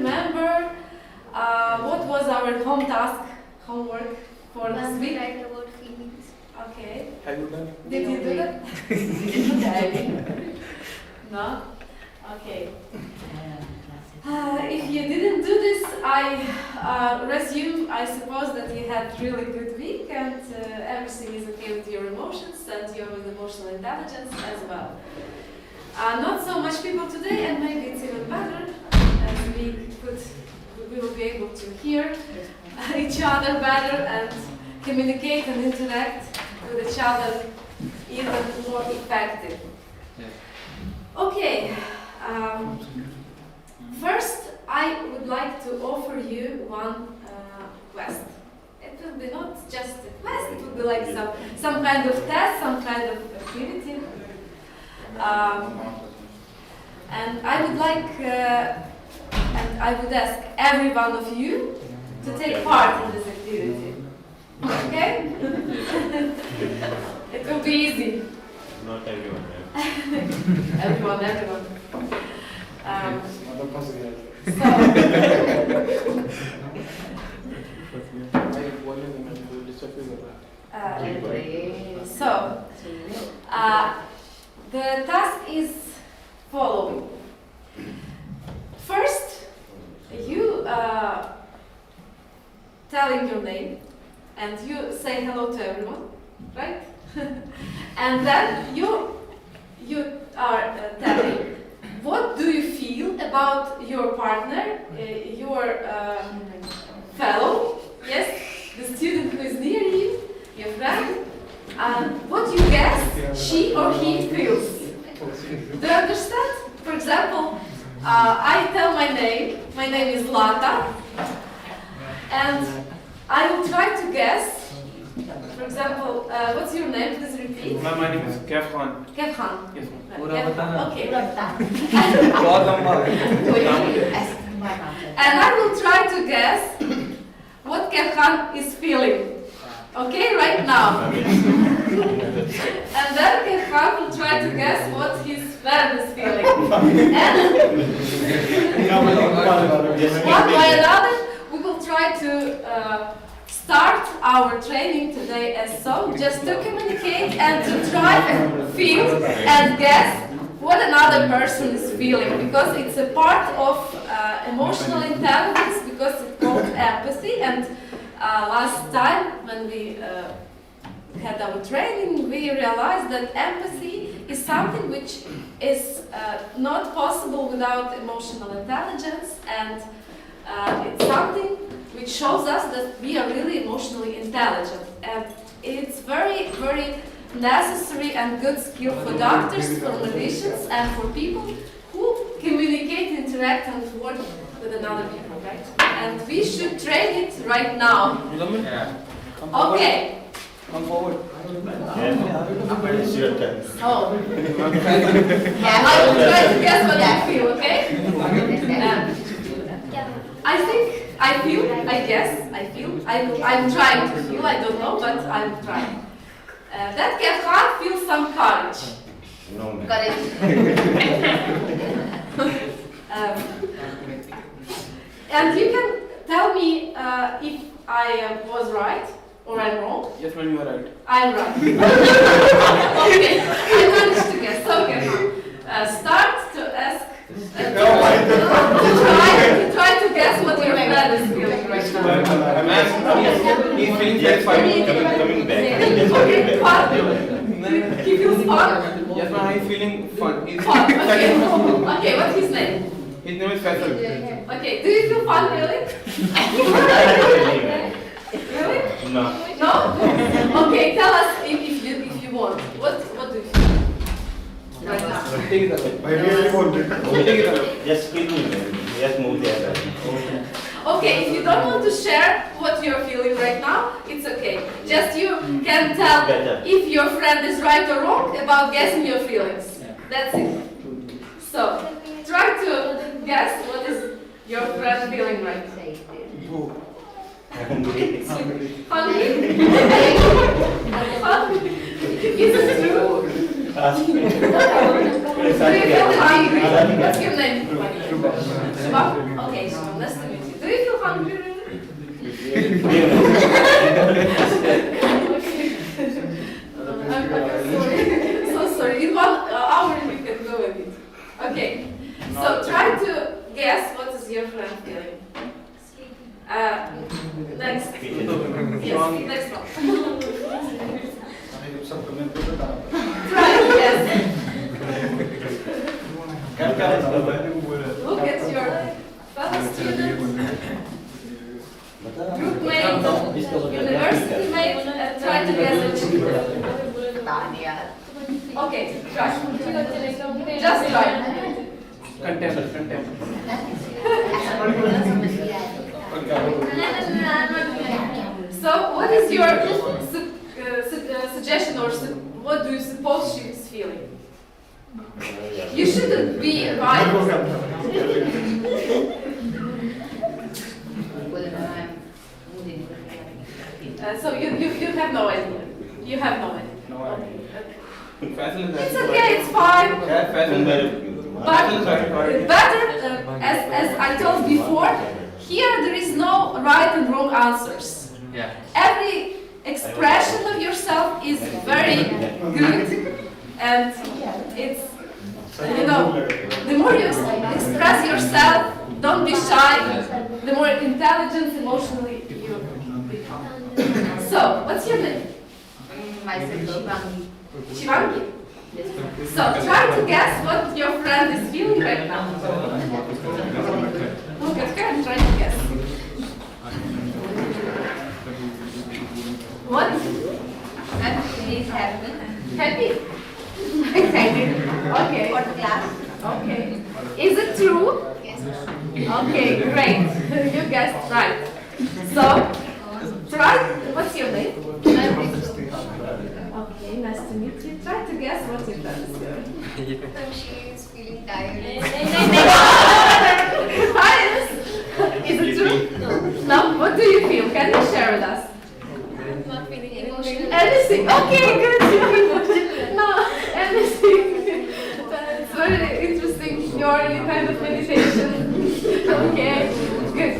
Remember what was our homework for this week? Write about feelings. Okay. Have you done it? Did you do that? No? Okay. If you didn't do this, I suppose that you had really good week and everything is okay with your emotions and your emotional intelligence as well. Not so much people today, and maybe it's even better, as we will be able to hear each other better and communicate and interact with each other even more effective. Okay, first I would like to offer you one quest. It will be not just a quest, it will be like some kind of test, some kind of activity. And I would like, and I would ask every one of you to take part in this activity. Okay? It will be easy. Not everyone. Everyone. So, the task is following. First, you telling your name, and you say hello to everyone, right? And then you are telling what do you feel about your partner, your fellow, yes, the student who is near you, your friend, and what you guess she or he feels. Do you understand? For example, I tell my name is Lata, and I will try to guess. For example, what's your name? Please repeat. My name is Kefhan. Kefhan. Yes, Okay. And I will try to guess what Kefhan is feeling. Okay, right now. And then Kefhan will try to guess what his friend is feeling. And one by another, we will try to start our training today as so, just to communicate and to try to feel and guess what another person is feeling, because it's a part of emotional intelligence, because it's called empathy. And last time when we had our training, we realized that empathy is something which is not possible without emotional intelligence, and it's something which shows us that we are really emotionally intelligent. And it's very, very necessary and good skill for doctors, for magicians, and for people who communicate, interact, and work with another people, right? And we should train it right now. Okay. Come forward. It's your turn. Oh. I will try to guess what you feel, okay? I feel, I guess, I feel. I'm trying to feel, I don't know, but I'm trying. That Kefhan feels some courage. No, man. And you can tell me if I was right Or I'm wrong? Yes, ma'am, you are right. I'm right. Okay, I managed to guess. Okay, start to ask. To try to guess what your friend is feeling right now. Ma'am, he's feeling Yes, satisfied. coming back. Okay, fun. He feels fun. Yes, ma'am, he's feeling fun. He's Fun. Okay. Okay. What's his name? His name is Faisal. Okay. Do you feel fun really? Really? No. No? Okay, tell us if you want. What do you feel right now? Take it away. I really want it. Take it away. Just speak me. Just move there. Okay, if you don't want to share what you're feeling right now, it's okay. Just you can tell if your friend is right or wrong about guessing your feelings. That's it. So, try to guess what is your friend feeling right now. Hungry. Hungry? Hungry? Is it true? Ask me. Do you feel hungry? What's your name? Shubham? Okay, Shubham, nice to meet you. Do you feel hungry? I'm sorry. So sorry. In 1 hour we can go with it. Okay. So try to guess what is your friend feeling. Next. Yes, next one. Try to guess. Look at your fellow student, group mate, university mate, and try to guess what you feel. Okay, try. Just try. Contempt. So, what is your suggestion or what do you suppose she is feeling? You shouldn't be right. So you have no idea. You have no idea. No idea. Faisal is It's okay. It's fine. Yeah, Faisal is right. But better, as I told before, here there is no right and wrong answers. Yeah. Every expression of yourself is very good, and it's, you know, the more you express yourself, don't be shy, the more intelligent emotionally you become. So, what's your name? Myself, Shivangi. Shivangi? So, try to guess what your friend is feeling right now. Look at her and try to guess. What? She's happy. Happy? Excited. Okay. For the class. Okay. Is it true? Yes. Okay, great. You guessed right. So, try. What's your name? Okay, nice to meet you. Try to guess what your friend is doing. She is feeling tired. Tired? Is it true? No. What do you feel? Can you share with us? Not feeling emotional. Anything. Okay, good. No, anything. It's very interesting. You're in a kind of meditation. Okay, good.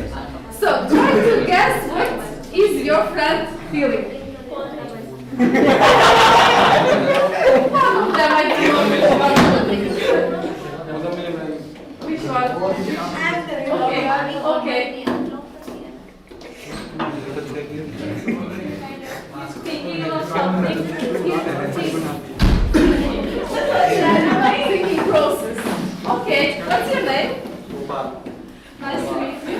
So try to guess what is your friend feeling. That might be which one? Okay, okay. Thinking process. Okay, what's your name? Nice to meet you.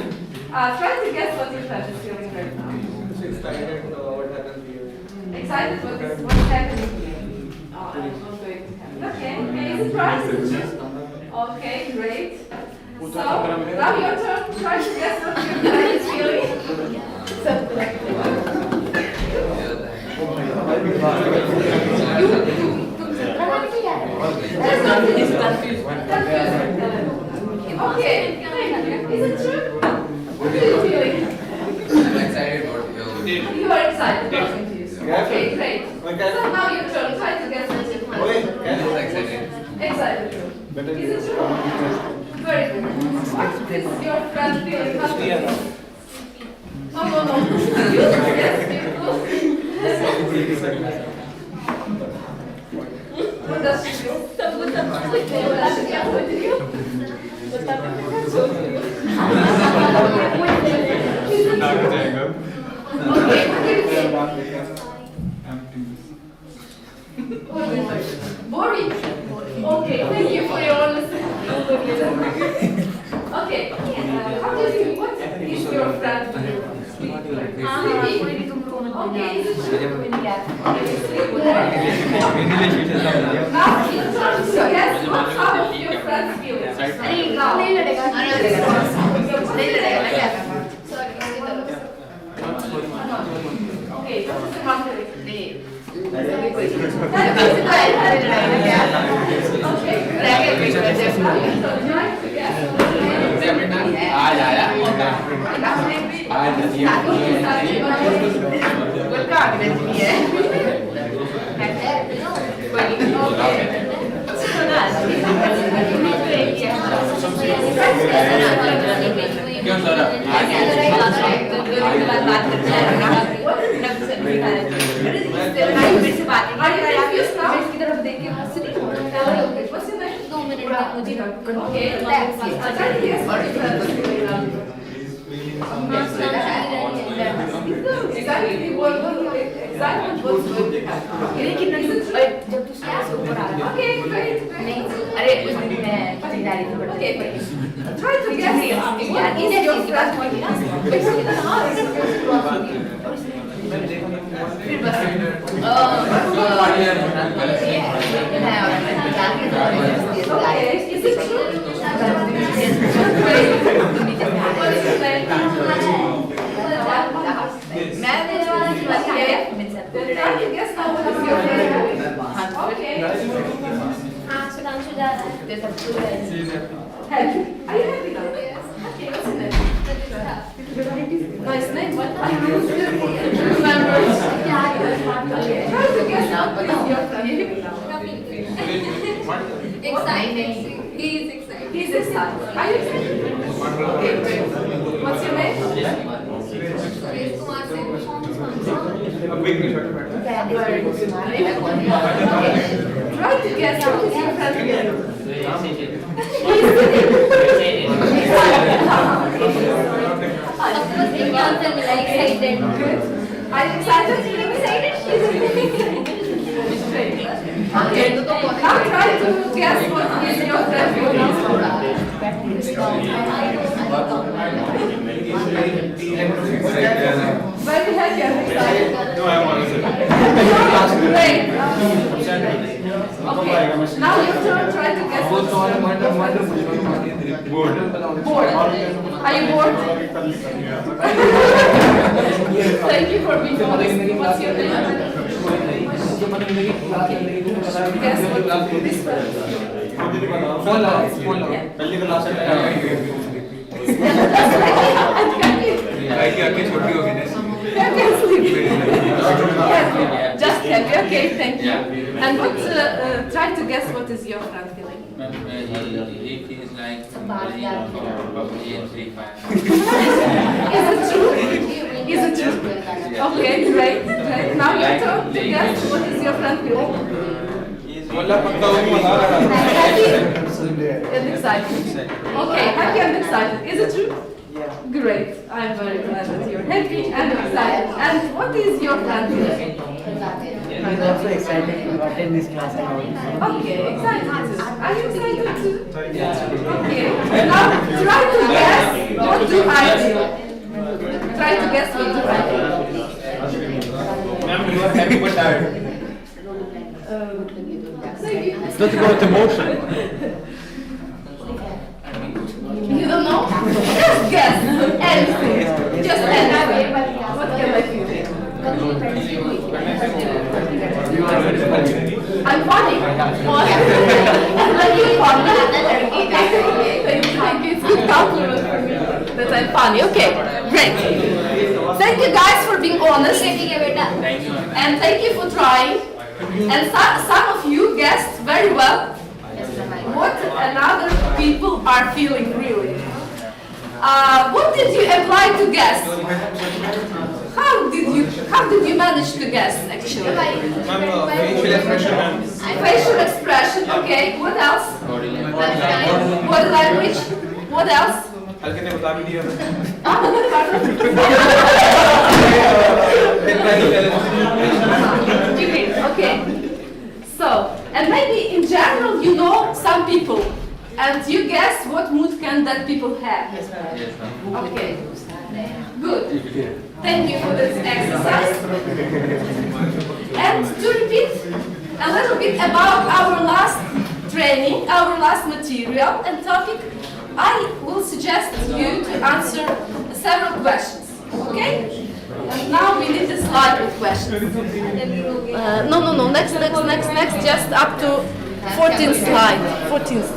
Try to guess what your friend is feeling right now. Excited what's happening here? Oh, I don't know going to happen. Okay, is it right? Okay, great. So, now your turn. Try to guess what your friend is feeling. There's nothing. Okay, thank you. Is it true? What are you feeling? I'm excited about you. You are excited talking to you. Okay, great. So now your turn. Try to guess what your friend is feeling. I'm excited. Excited. Is it true? Very good. What is your friend feeling? No. You yes, you What does she do? Boring. Okay, thank you for your honesty. Okay, how do you think, what is your friend? Sleeping? Okay, is it true? Now, so yes, what are your friends feeling? Okay, what is the matter? What's your name? 2 minutes. Okay, exactly what was going to happen. Okay, great. Okay, try to guess what is your friend. Okay, is it true? What is your name? Try to guess now what is your friend. Okay. Happy. Are you happy now? Okay, what's your name? Nice name. What are you remember? Okay. Try to guess now what is your friend. Excited. He's excited. He's excited. Are you excited? Okay, great. What's your name? Try to guess what is your friend again. Excited. Are you excited? Okay, now try to guess what is your friend feeling. Very happy and excited. No, I'm honest. Great. Okay, now your turn. Try to guess what is your Bored. bored. Are you bored? Thank you for being honest. What's your name? Guess what this friend is. Happy and sleepy. Happy. Just happy. Okay, thank you. And what? Try to guess what is your friend feeling. He feels like very Is it true? Is it true? Okay, great. Great. Now your turn to guess what is your friend feeling. Happy and excited. Okay, happy and excited. Is it true? Great. I'm very glad that you're happy and excited. And what is your friend feeling? I'm also excited to attend this class and all. Okay, excited too. Are you excited too? Okay. Now try to guess what do I do. Try to guess what do I do. Ma'am, you are happy but tired. Don't go with emotion. You don't know? Just guess. Anything. Just anything. What can I feel? I'm funny. What? Are you funny? Thank you. It's a good compliment for me that I'm funny. Okay, great. Thank you guys for being honest. And thank you for trying. And some of you guessed very well what another people are feeling really. What did you apply to guess? How did you How did you manage to guess, actually? Facial expression and Facial expression, okay. What else? Body language. Body language. What else? हल्के ने बता भी दिया Okay. So, and maybe in general you know some people, and you guess what mood can that people have. Yes, ma'am. Okay. Good. Thank you for this exercise. And to repeat a little bit about our last training, our last material and topic, I will suggest you to answer several questions. Okay? And now we need a slide with questions. No. Next. Just up to 14th slide. 14th.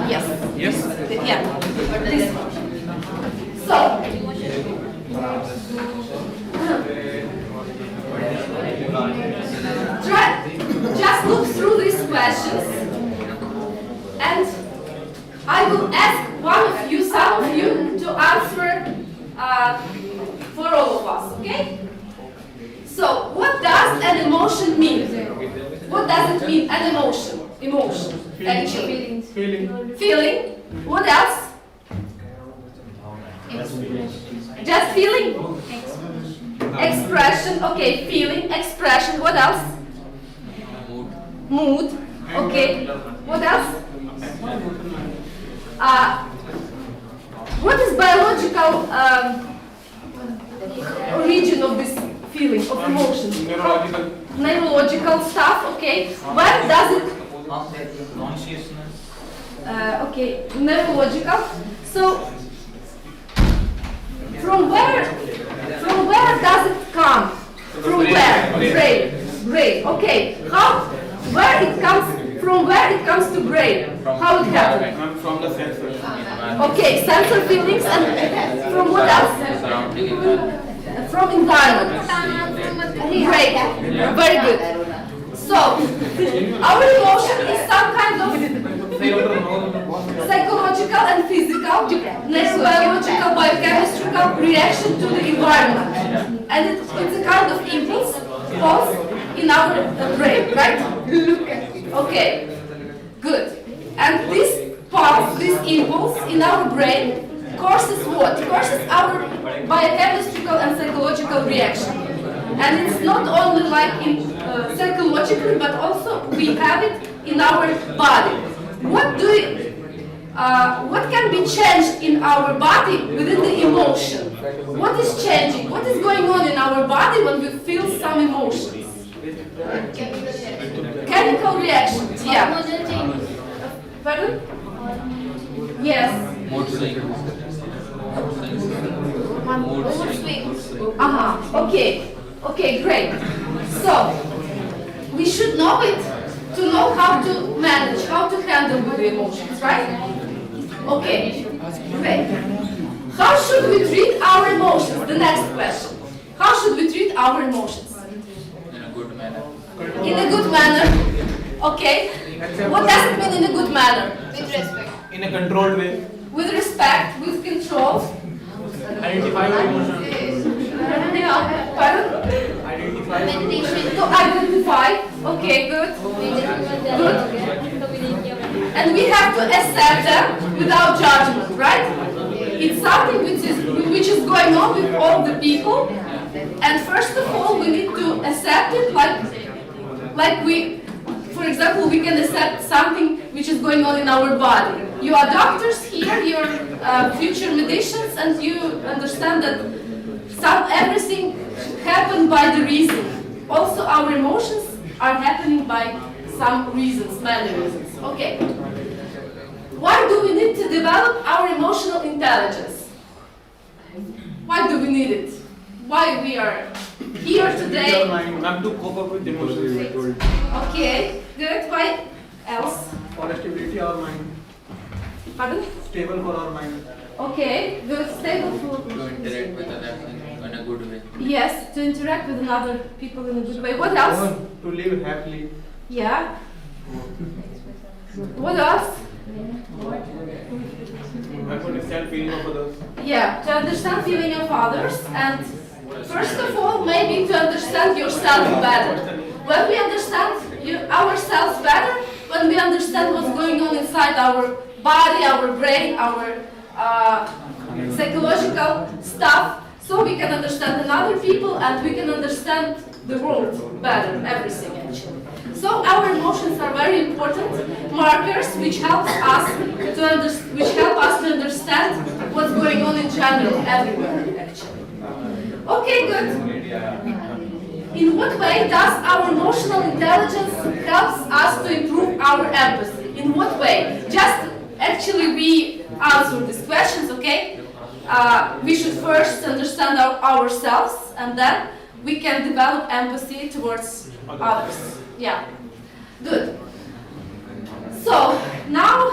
Yes. Yes. Yeah. This one. So, just look through these questions, and I will ask one of you, some of you, to answer for all of us. Okay? So, what does an emotion mean? What does it mean? An emotion. Emotion. Actually. Feeling. What else? Just feeling? Expression. Okay, feeling, expression. What else? Mood. Okay. What else? What is biological origin of this feeling, of emotion? Neurological. Neurological stuff. Okay. Where does it? Consciousness. Okay, neurological. So, from where does it come? From where? Brain. Okay. Where it comes? From where it comes to brain? How it happens? From the sensors. Okay, sensor feelings and from what else? Surrounding. From environment. Great. Very good. So, our emotion is some kind of psychological and physical, neurobiological, biochemical reaction to the environment. And it's a kind of impulse in our brain, right? Okay, good. And this impulse in our brain causes what? Causes our biochemical and psychological reaction. And it's not only like psychologically, but also we have it in our body. What can be changed in our body within the emotion? What is changing? What is going on in our body when we feel some emotions? Chemical reactions, yeah. Pardon? Yes. Mood swings. Mood swings. Okay, great. So, we should know it to know how to manage, how to handle with the emotions, right? Okay, great. How should we treat our emotions? The next question. How should we treat our emotions? In a good manner. In a good manner. Okay. What does it mean in a good manner? With respect. In a controlled way. With respect, with control. Identify your emotions. Pardon? Identify. Meditation. To identify. Okay, good. Good. And we have to accept them without judgment, right? It's something which is going on with all the people. And first of all, we need to accept it like we, for example, we can accept something which is going on in our body. You are doctors here, you're future medicians, and you understand that everything happened by the reason. Also, our emotions are happening by some reasons, many reasons. Okay. Why do we need to develop our emotional intelligence? Why do we need it? Why we are here today? Not to cope up with emotions. Okay, good. Why else? For stability our mind. Pardon? Stable for our mind. Okay, good. Stable food. To interact with others in a good way. Yes, to interact with other people in a good way. What else? To live happily. Yeah. What else? I could understand feeling of others. Yeah, to understand feeling of others, and first of all, maybe to understand yourself better. When we understand ourselves better, when we understand what's going on inside our body, our brain, our psychological stuff, so we can understand other people and we can understand the world better, everything actually. So our emotions are very important markers which help us to understand what's going on in general everywhere actually. Okay, good. In what way does our emotional intelligence helps us to improve our empathy? In what way? Just actually we answer these questions, okay? We should first understand ourselves and then we can develop empathy towards others. Yeah, good. So now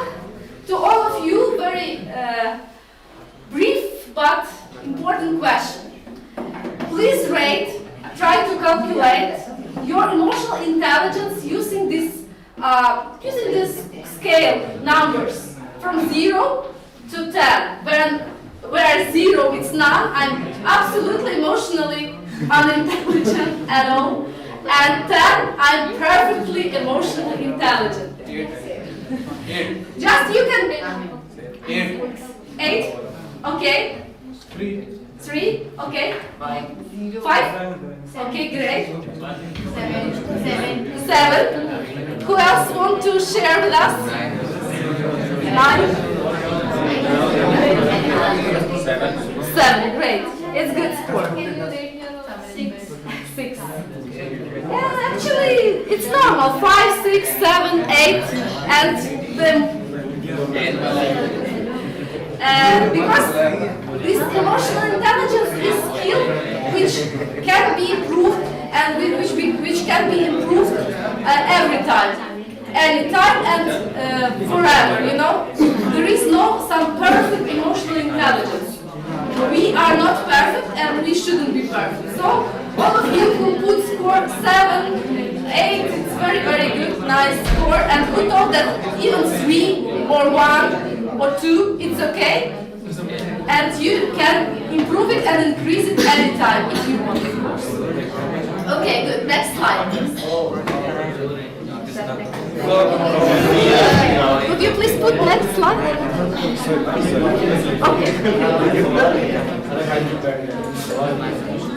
to all of you, very brief but important question. Please rate, try to calculate your emotional intelligence using this scale numbers from 0 to 10. Where 0 is none, I'm absolutely emotionally unintelligent at all, and 10, I'm perfectly emotionally intelligent. Just you can... 8? Okay. 3? Okay. 5? Okay, great. 7? Who else want to share with us? 9? 7, great. It's good score. 6. Yeah, actually, it's normal. 5, 6, 7, 8, and then because this emotional intelligence is skill which can be improved and which can be improved every time, anytime and forever. You know, there is no some perfect emotional intelligence. We are not perfect and we shouldn't be perfect. So all of you who put score 7, 8, it's very good, nice score, and who thought that even 3 or 1 or 2, it's okay, and you can improve it and increase it anytime if you want, of course. Okay, good. Next slide, please. Could you please put next slide? Okay.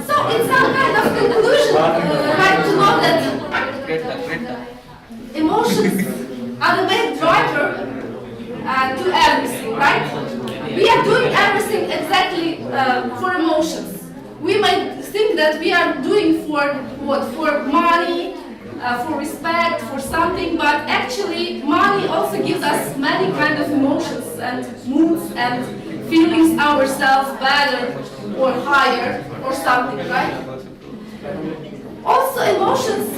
So, in some kind of conclusion, I'd like to know that emotions are the main driver to everything, right? We are doing everything exactly for emotions. We might think that we are doing for what? For money, for respect, for something, but actually money also gives us many kind of emotions and moods and feelings ourselves better or higher or something, right? Also emotions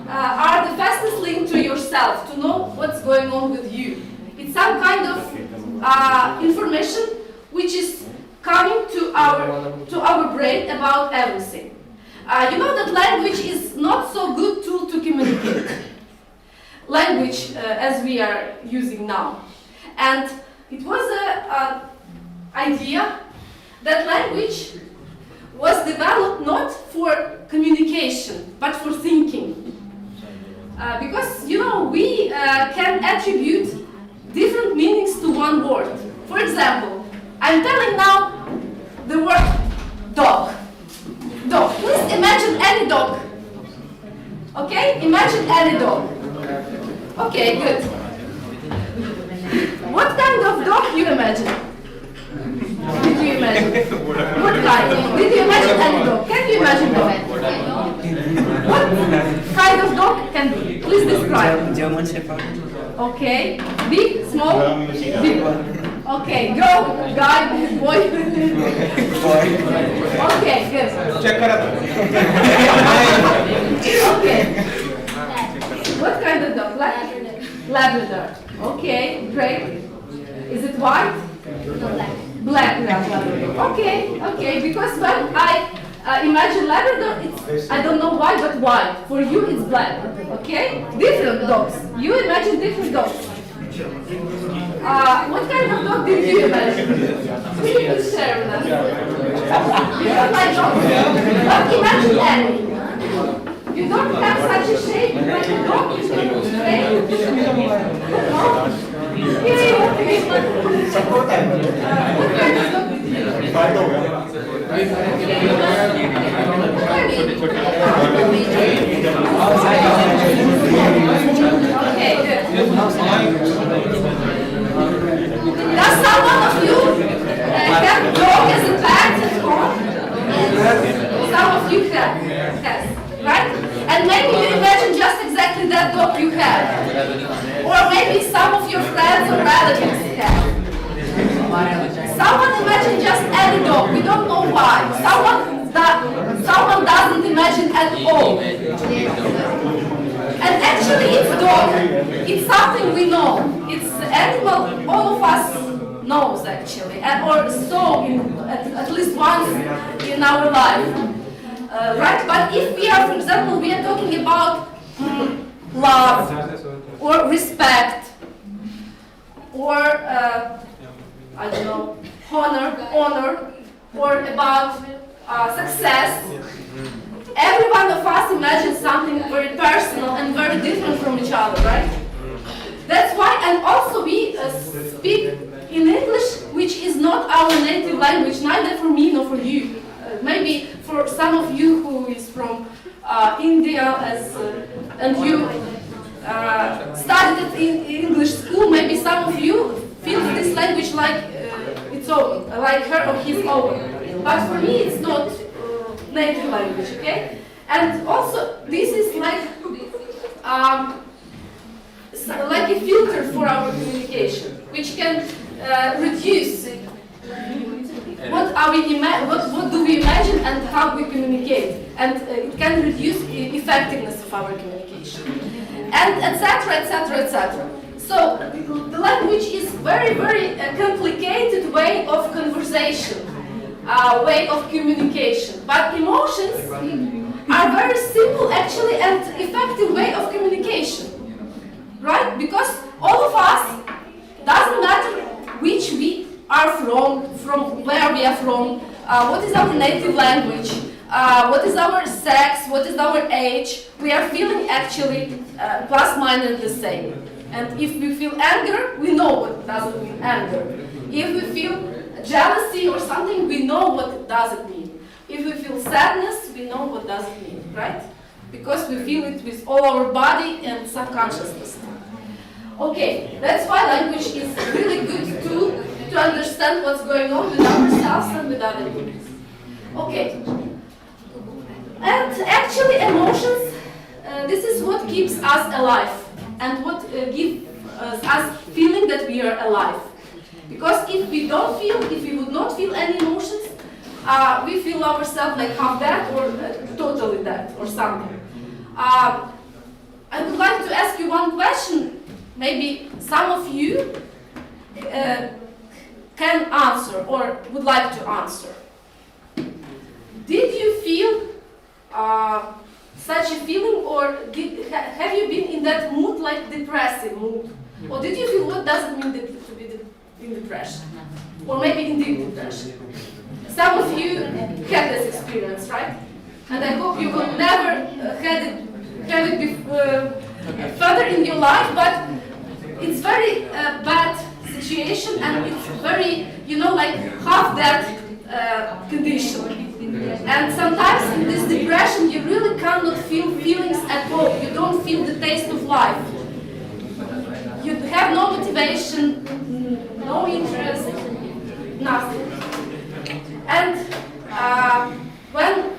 are the fastest link to yourself, to know what's going on with you. It's some kind of information which is coming to our brain about everything. You know that language is not so good tool to communicate. Language as we are using now. And it was an idea that language was developed not for communication, but for thinking. Because, you know, we can attribute different meanings to one word. For example, I'm telling now the word dog. Dog. Please imagine any dog. Okay? Imagine any dog. Okay, good. What kind of dog you imagine? Did you imagine? What kind? Did you imagine any dog? Can you imagine dog? What kind of dog can be? Please describe. German Shepherd. Okay. Big, small? Big. Okay, girl, guy, boy. Okay, good. Okay. What kind of dog? Labrador. Okay, great. Is it white? No, black. Black Labrador. Okay, because when I imagine Labrador, it's, I don't know why, but white. For you, it's black. Okay? Different dogs. You imagine different dogs. What kind of dog did you imagine? Could you please share with us? You don't like dogs? But imagine any. You don't have such a shape like a dog is What kind of dog did you Okay, good. Does someone of you have dog as a pet at home? Some of you have, yes, right? And maybe you imagine just exactly that dog you have. Or maybe some of your friends or relatives have. Someone imagine just any dog, we don't know why. Someone doesn't imagine at all. And actually it's dog. It's something we know. It's animal all of us knows actually, or saw at least once in our life. Right? But if we are, for example, we are talking about love or respect or I don't know, honor, or about success. Every one of us imagines something very personal and very different from each other, right? That's why, and also we speak in English, which is not our native language, neither for me nor for you. Maybe for some of you who is from India and you studied in English school, maybe some of you feel this language like it's own, like her or his own. But for me, it's not native language, okay? And also, this is like a filter for our communication, which can reduce what do we imagine and how we communicate, and it can reduce the effectiveness of our communication, and etc., etc., etc. So the language is very, very complicated way of conversation, way of communication. But emotions are very simple, actually, and effective way of communication, right? Because all of us, doesn't matter which we are from where we are from, what is our native language, what is our sex, what is our age, we are feeling actually plus minus the same. And if we feel anger, we know what does it mean, anger. If we feel jealousy or something, we know what does it mean. If we feel sadness, we know what does it mean, right? Because we feel it with all our body and subconsciousness. Okay, that's why language is a really good tool to understand what's going on with ourselves and with other people. Okay. And actually emotions, this is what keeps us alive. And what gives us feeling that we are alive. Because if we would not feel any emotions, we feel ourselves like half dead or totally dead or something. I would like to ask you one question. Maybe some of you can answer or would like to answer. Did you feel such a feeling, or have you been in that mood, like depressive mood? Or did you feel what does it mean to be in depression? Or maybe in deep depression? Some of you had this experience, right? And I hope you will never have it further in your life, but it's very bad situation, and it's very, like half that condition. And sometimes in this depression you really cannot feel feelings at all. You don't feel the taste of life. You have no motivation, no interest, nothing. And when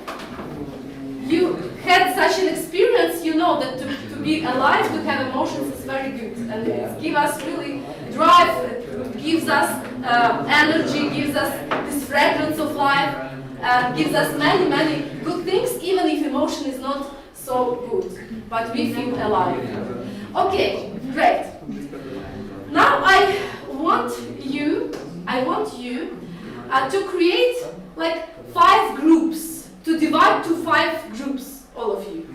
you had such an experience, you know that to be alive, to have emotions is very good. And it gives us really drive, it gives us energy, gives us this fragrance of life. Gives us many, many good things, even if emotion is not so good, but we feel alive. Okay, great. Now I want you to create like 5 groups, to divide to 5 groups, all of you.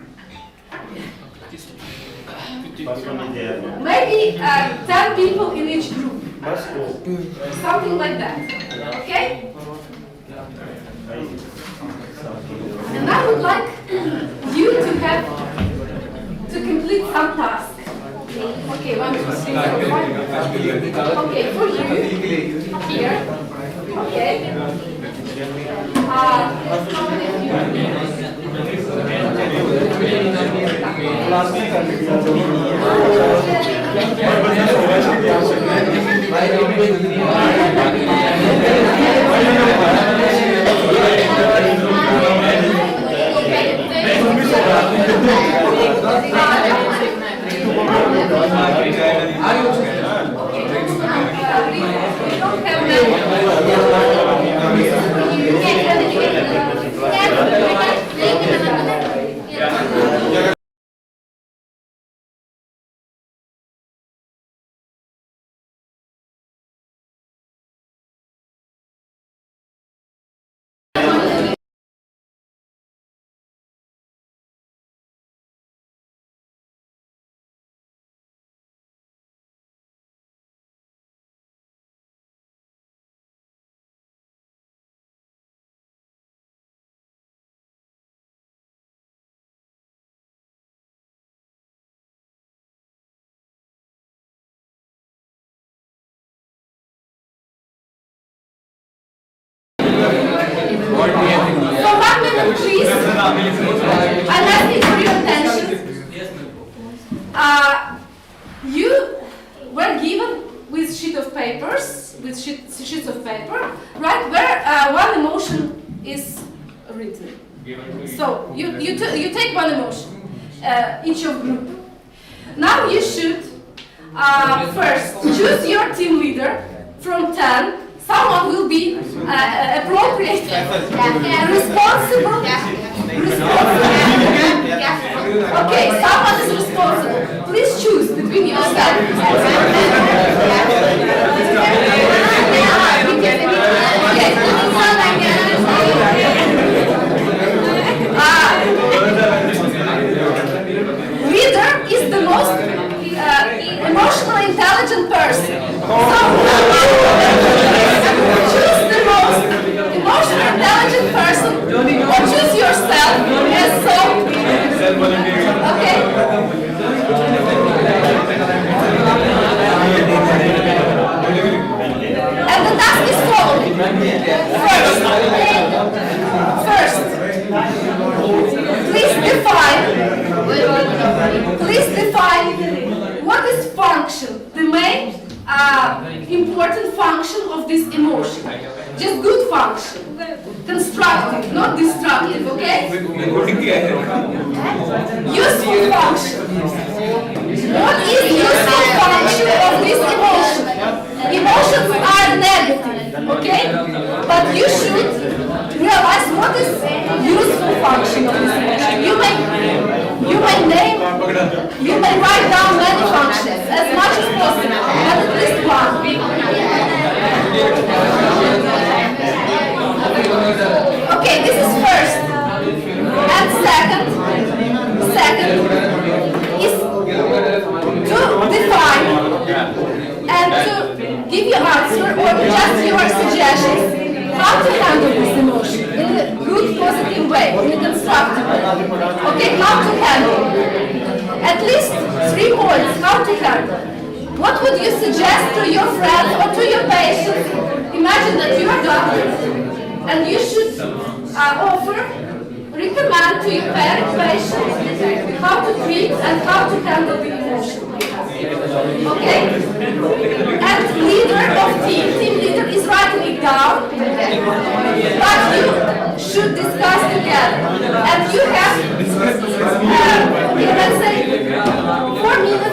Maybe 10 people in each group. Something like that. Okay? And I would like you to have to complete some task. Okay, 1, 2, 3, 4, 5. Okay, for you here. Okay. For 1 minute, please. I'm asking for your attention. You were given with sheets of paper, right? Where one emotion is written. So you take one emotion, each of group. Now you should first choose your team leader from 10. Someone will be appropriate, responsible. Okay, someone is responsible. Please choose between yourself. Leader is the most emotionally intelligent person. So, choose the most emotionally intelligent person, or choose yourself as so. Okay. And the task is following. First, please define what is function, the main important function of this emotion. Just good function. Constructive, not destructive, okay? Useful function. What is useful function of this emotion? Emotions are negative, okay? But you should realize what is useful function of this emotion. You may write down many functions as much as possible, but at least one. Okay, this is first. And second is to define and to give your answer or just your suggestions how to handle this emotion in a good, positive way, in a constructive way. Okay, how to handle. At least 3 points, how to handle. What would you suggest to your friends or to your patients? Imagine that you are doctor and you should recommend to your patient how to treat and how to handle the emotion. Okay? And leader of team leader is writing it down, but you should discuss together. And you have, let's say, 4 minutes.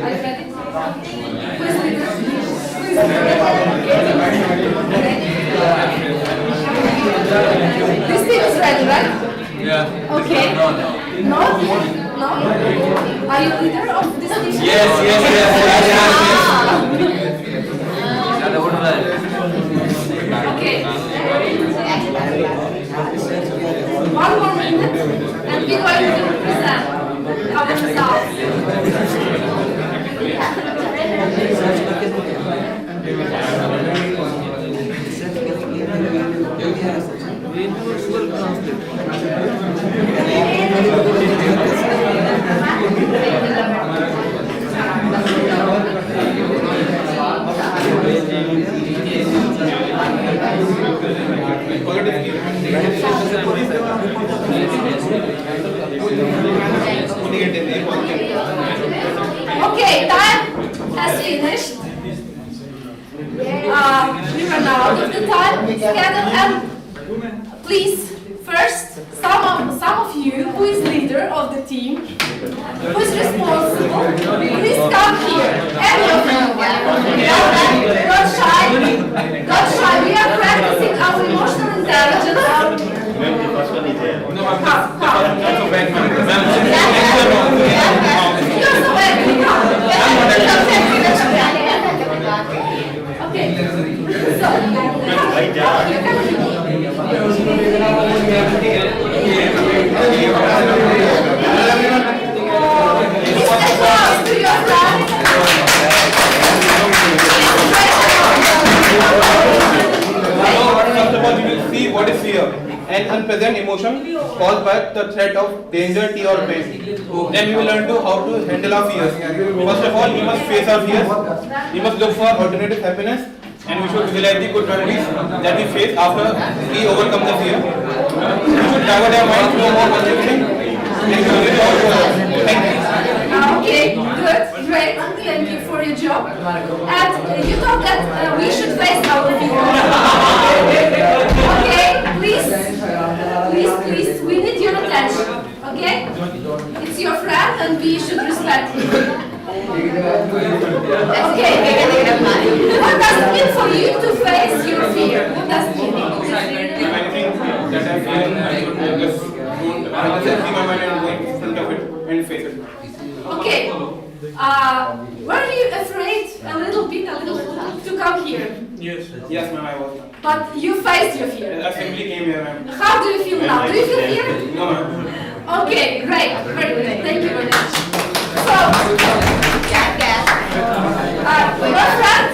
Are you ready? Who is leader? Who is leader? This team is ready, right? Yeah. Okay. No. No? No? Are you leader of this team? Yes. Okay. One more minute and we're going to present ourselves. Okay, time has finished. We run out of the time schedule, and please, first, some of you who is leader of the team, who is responsible, please come here. Any of you. Not shy. We are practicing our emotional intelligence. Come. You're so bad. Okay. So, First of all, we will see what is fear, an unpleasant emotion caused by the threat of danger, tea or pain. Then we will learn how to handle our fears. First of all, we must face our fears. We must look for alternative happiness, and we should visualize the good memories that we face after we overcome the fear. We should divert our mind to more positive. Thank you. Okay, good, great. Thank you for your job. And you thought that we should face our fear. Okay, please, we need your attention. Okay? It's your friend and we should respect him. Okay. What does it mean for you to face your fear? What does it mean? Anything that I feel, I just don't see my mind and going in front of it and face it. Okay. Were you afraid a little to come here? Yes, ma'am, I was. But you faced your fear. I simply came here, ma'am. How do you feel now? Do you feel fear? No, ma'am. Okay, great, very good. Thank you very much. So, my friend,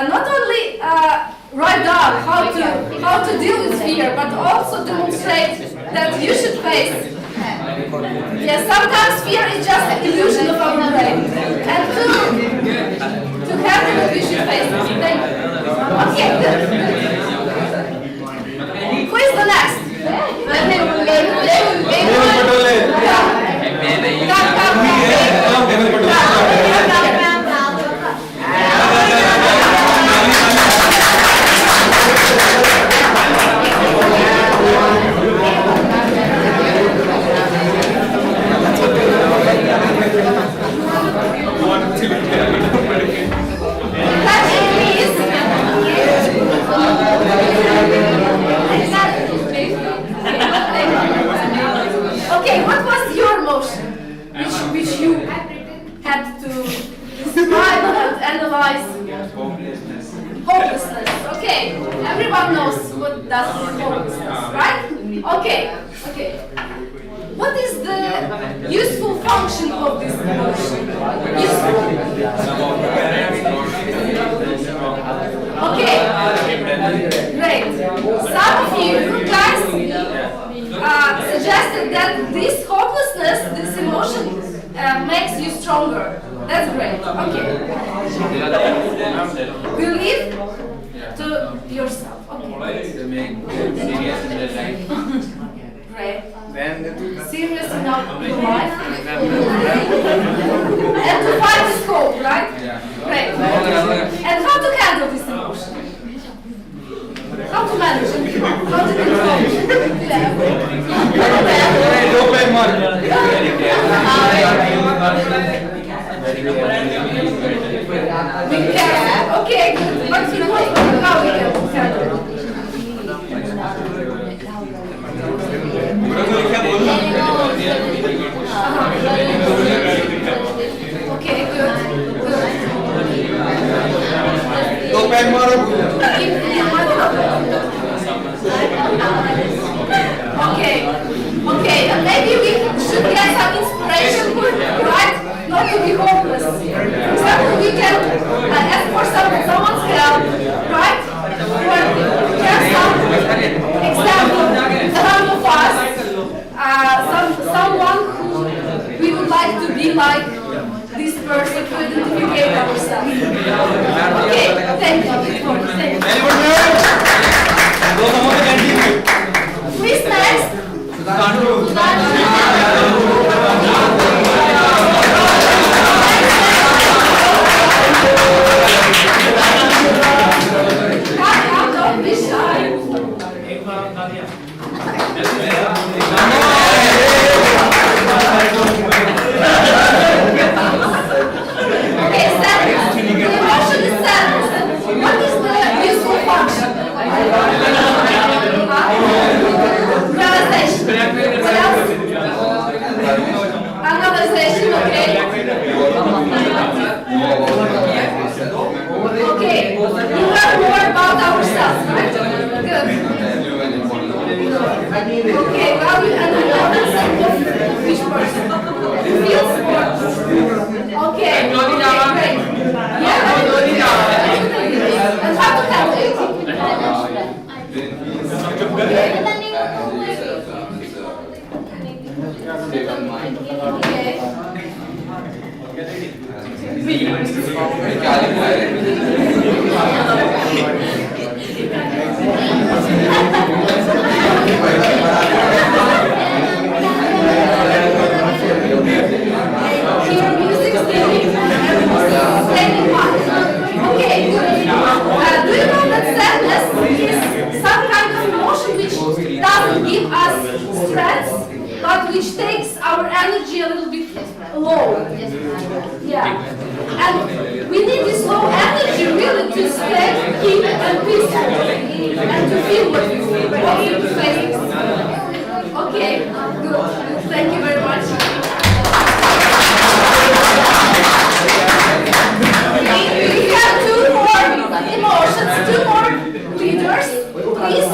not only write down how to deal with fear, but also demonstrate that you should face. Yes, sometimes fear is just an illusion of our brain, and to handle it, we should face it. Thank you. Okay, good. Who is the next? Okay, what was your emotion which you had to describe and analyze? Hopelessness. Okay, everyone knows what does hopelessness, right? Okay. What is the useful function of this emotion? Useful. Okay, great. Some of you guys suggested that this hopelessness, this emotion, makes you stronger. That's great. Okay. Believe to yourself. Okay. Great. Serious enough to life. And to find the scope, right? Great. And how to handle this emotion? How to manage it? How to control it? We can. Okay, good. But you know how we can handle it. Okay, good. तो pack मारो Okay, and maybe we should get some inspiration, right? Not to be hopeless. For example, we can ask for someone's help, right? Or get some example around of us, someone who we would like to be like this person to identify ourselves. Okay, thank you. Please next. Don't be shy. Okay, sadness. The emotion is sadness. What is the useful function? Realization. What else? Analyzation, okay. Okay, we learn more about ourselves, right? Good. Okay, well, we analyze which person feels more. Okay, great. Yeah, and how to handle it? Okay. Here, music is okay, good. Do you know that sadness is some kind of emotion which doesn't give us strength, but which takes our energy a little bit low? Yeah. And we need this low energy really to stay keep and peaceful and to feel what we face. Okay, good. Thank you very much. We have two more emotions, two more leaders. Please,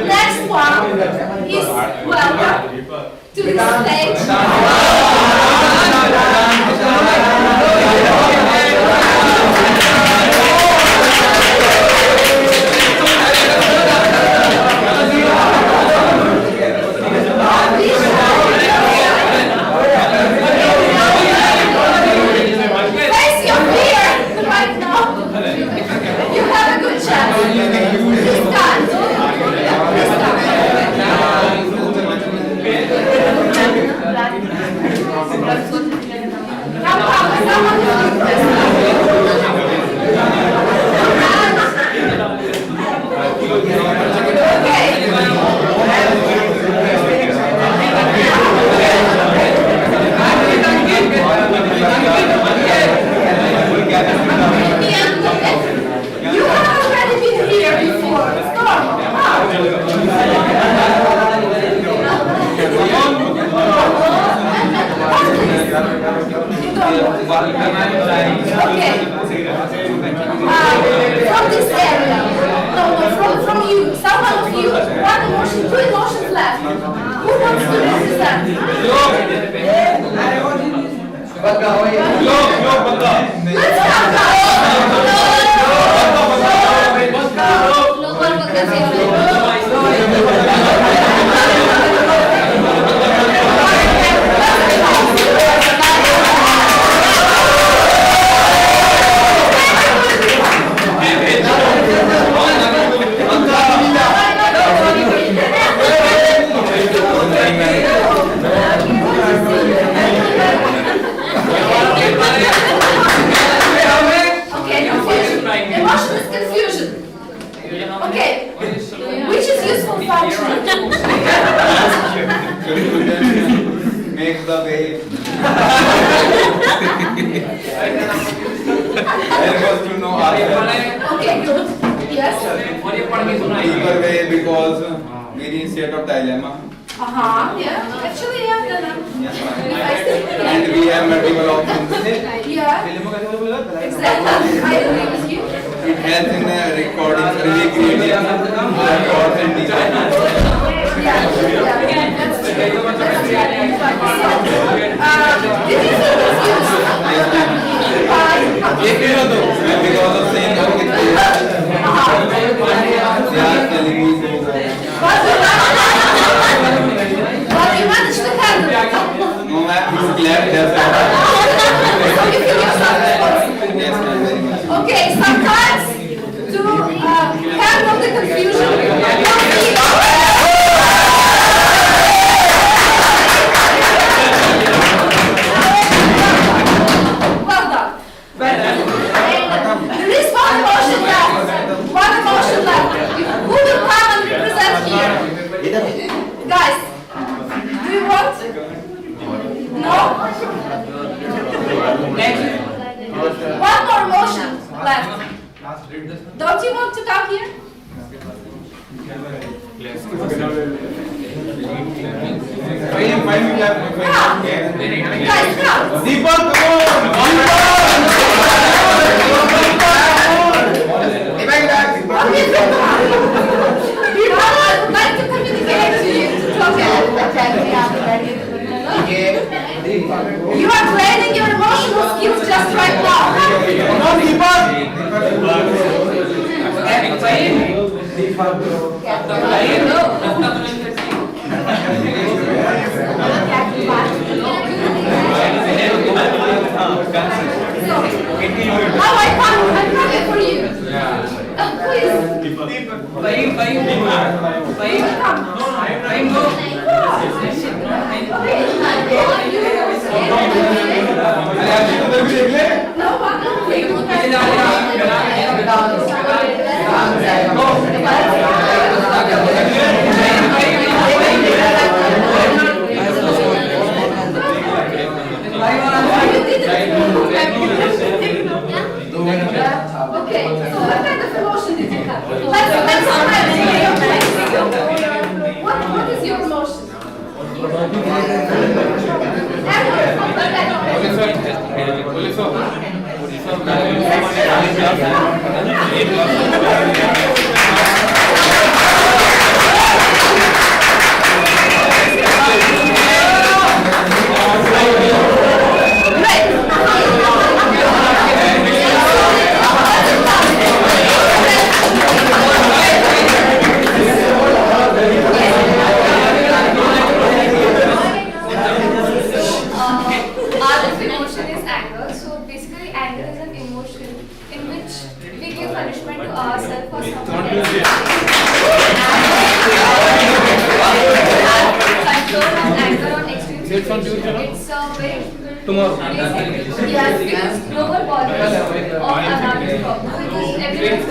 next one is welcome to the stage. Face your fear right now. You have a good chance. Please stand. Please stand. Come, someone You have already been here before. It's normal. Okay. From this area. No, from you. Someone of you. One emotion, two emotions left. Who wants to represent? Let's have Help us to know ourselves. Okay, good. Yes. Deeper way because very state of dilemma. Yeah. Actually, yeah. Yes, ma'am. And we have multiple options. Yeah. Exactly. I agree with you. It helps in recording, really creating records and design. Yeah. That's true. Did you feel confused? Because of saying they are telling me so. But you managed to handle it. No, ma'am, I'm glad that's So you feel yourself responsible. Yes, ma'am, very much. Okay, sometimes to handle the confusion, well done. There is one emotion left. One emotion left. Who will come and represent here? Guys, do you want? No? One more emotion left. Don't you want to come here? Fine, we have. Come. Guys, come. Deepak, come on! Okay, come. People, I would like to communicate to you. Okay. You are training your emotional skills just right now. Come on, Deepak! Now I'm coming for you. Please. Okay, so what kind of emotion did you have? Let's what is your emotion? Tomorrow. Yes, because global borders of another problem. Because everyone's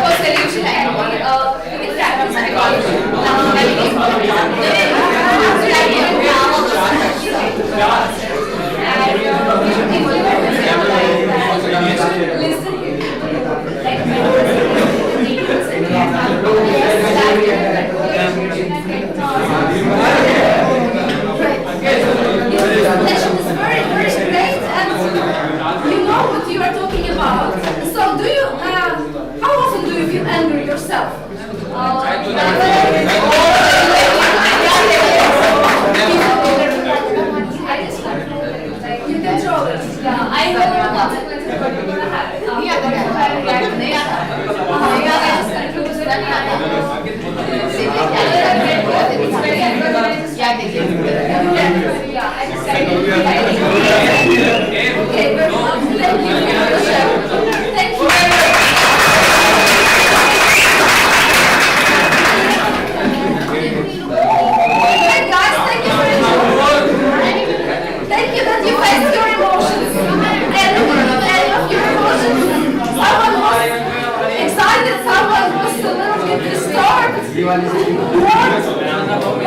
for solution and we can practice psychology.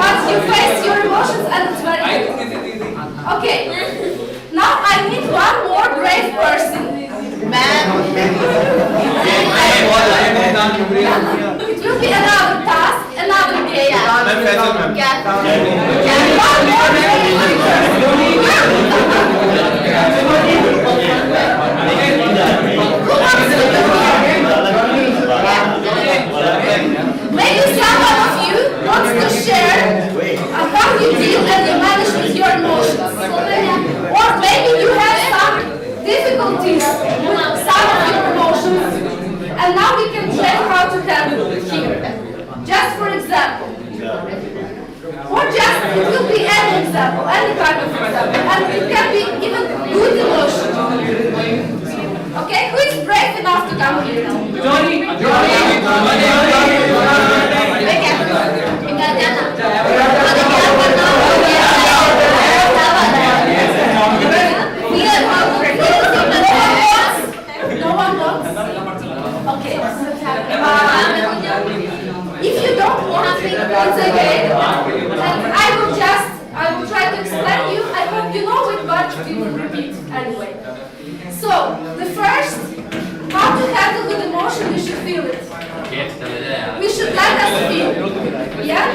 But you face your emotions and it's very good. Okay, now I Faisal, ma'am. Maybe someone of you wants to share how you deal and you manage with your emotions. Or maybe you have some difficulties with some of your emotions, and now we can check how to handle it here. Just for example. Or just, it will be any example, any kind of example, and it can be even good emotion. Okay, who is brave enough to come here now? No one wants? Okay. If you don't want to, it's okay. And I will try to explain you. I hope you know it, but we will repeat anyway. So, the first, how to handle with emotion, we should feel it. We should let us feel. Yeah?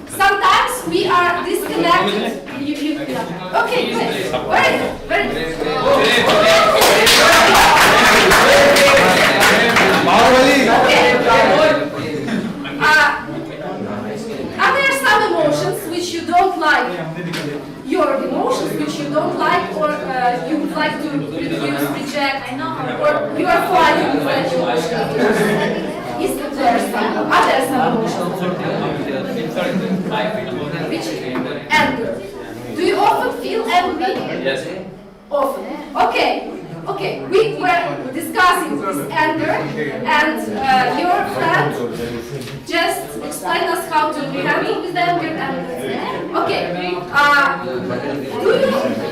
Sometimes we are disconnected. Yeah. Okay, good. Very good. Very good. Okay. Are there some emotions which you don't like? Your emotions which you don't like, or you would like to refuse, reject, or you are fighting with that emotion? Is there some? Are there some emotions? Which? Anger. Do you often feel angry? Yes. Often. Okay. Okay. We were discussing this anger, and your friend just explained us how to handle with anger. And okay. Do you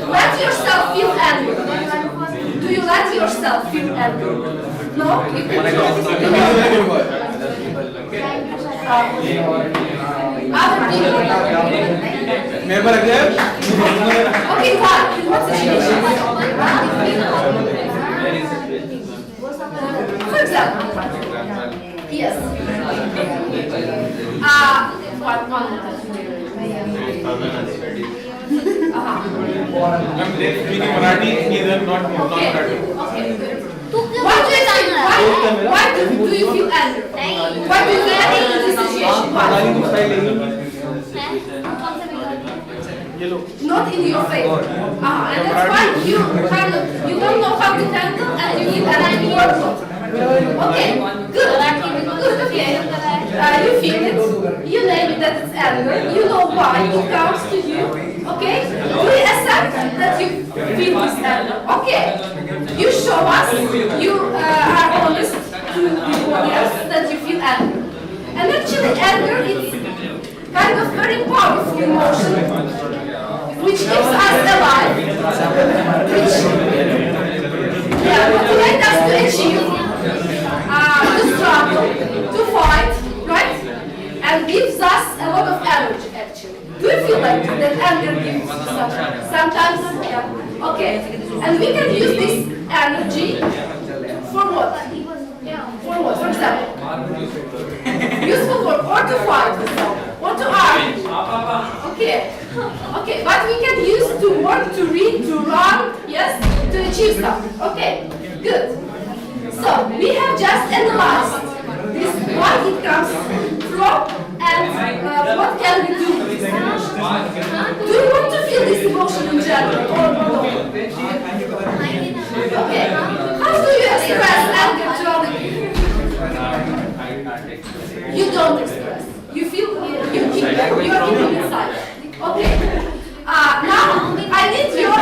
let yourself feel anger? Do you let yourself feel anger? No? You can other people? Okay, what? In what situation? For example. Yes. One minute. I'm speaking Marathi, neither not Okay. Marathi. Okay. Why do you feel anger? Why do you feel anger in this situation? Why? Not in your favor. And that's why you don't know how to handle, and you need an workshop. Okay, good. Good, okay. You feel it, you name it that it's anger, you know why it comes to you, okay? Do you accept that you feel this anger? Okay. You show us, you are honest to people else that you feel anger. And actually anger is kind of very powerful emotion, which keeps us alive, which motivates us to achieve, to struggle, to fight, right? And gives us a lot of energy, actually. Do you feel like that anger gives you sometimes? Yeah. Okay. And we can use this energy for what? For what? For example, useful for or to fight with someone, or to argue. Okay. Okay, but we can use to work, to read, to run, yes, to achieve something. Okay, good. So we have just analyzed this, what it comes from, and what can we do with this emotion. Do you want to feel this emotion in general, or no? Okay. How do you express anger to other people? You don't express. You feel you are keeping inside. Okay. Now I need your.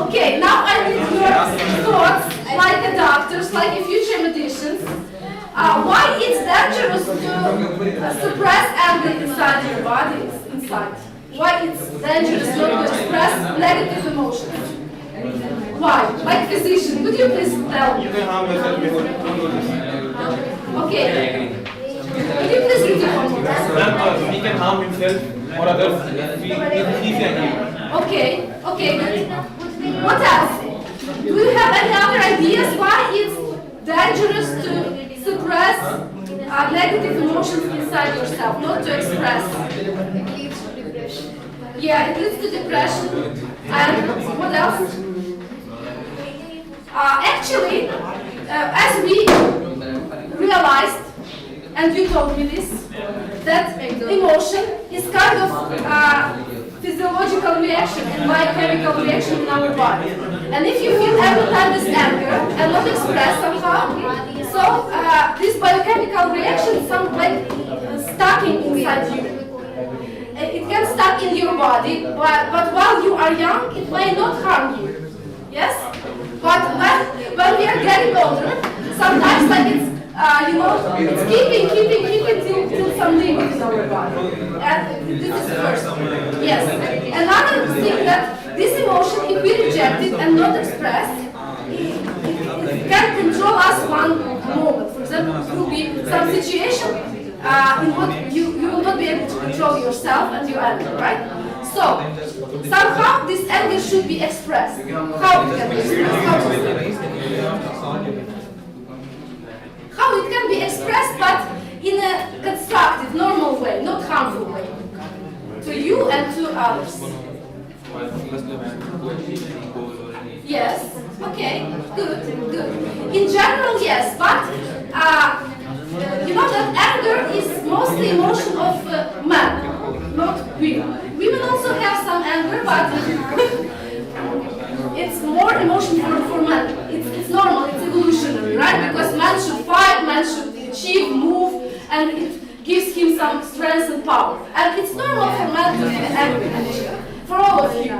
Okay. Now I need your thoughts, like a doctor's, like a future medicians. Why it's dangerous to suppress anger inside your body, inside? Why it's dangerous not to express negative emotions? Why? Like physician, could you please tell me? You can harm yourself before. Okay. Could you please repeat one more time? He can harm himself or others if he is angry. Okay. Okay. What else? Do you have any other ideas why it's dangerous to suppress negative emotions inside yourself, not to express. Yeah, it leads to depression. And what else? Actually, as we realized, and you told me this, that emotion is kind of physiological reaction and biochemical reaction in our body. And if you feel every time this anger and not express somehow, so this biochemical reaction is some like stucking inside you. It can stuck in your body, but while you are young, it may not harm you. Yes? But when we are getting older, sometimes like it's it's keeping till some limit in our body. And this is first. Yes. Another thing that this emotion, if we reject it and not express, it can control us one moment. For example, it will be some situation in what you will not be able to control yourself and your anger, right? So, somehow this anger should be expressed. How it can be expressed? How it can be expressed, but in a constructive, normal way, not harmful way, to you and to others. Yes, okay, good. In general, yes, but you know that anger is mostly emotion of men, not women. Women also have some anger, but it's more emotion for men. It's normal, it's evolutionary, right? Because man should fight, man should achieve, move, and it gives him some strength and power. And it's normal for men to be angry, for all of you.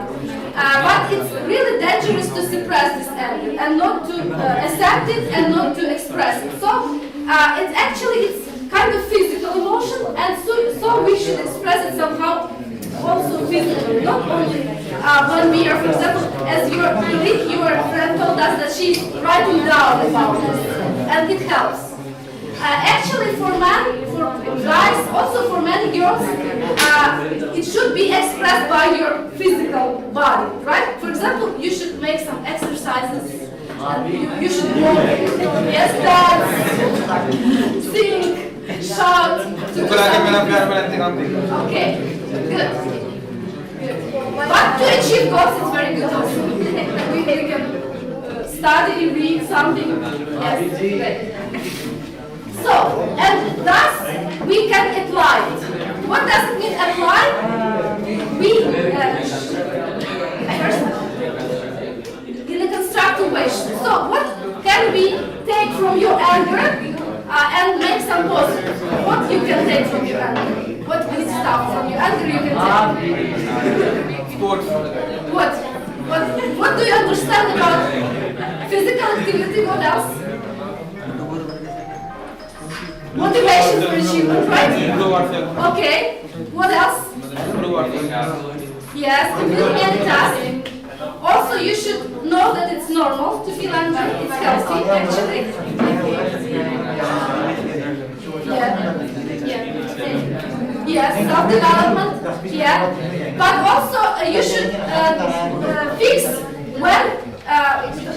But it's really dangerous to suppress this anger and not to accept it and not to express it. So it's kind of physical emotion, and so we should express it somehow also physically, not only when we are, for example, as your colleague, your friend told us that she's writing down about this, and it helps. Actually, for men, for guys, also for many girls, it should be expressed by your physical body, right? For example, you should make some exercises. You should walk, yes, dance, sing, shout. Okay, good. But to achieve goals, it's very good also. We can study, read something. Yes, great. So, and thus we can apply it. What does it mean apply? We first in a constructive way. So, what can we take from your anger and make some positive? What you can take from your anger? What good stuff from your anger you can take? Sports. What do you understand about physical activity? What else? Motivation for achievement, right? Okay. What else? Yes, completing any task. Also, you should know that it's normal to feel angry. It's healthy, actually. Yes, self-development. Yeah. But also, you should fix when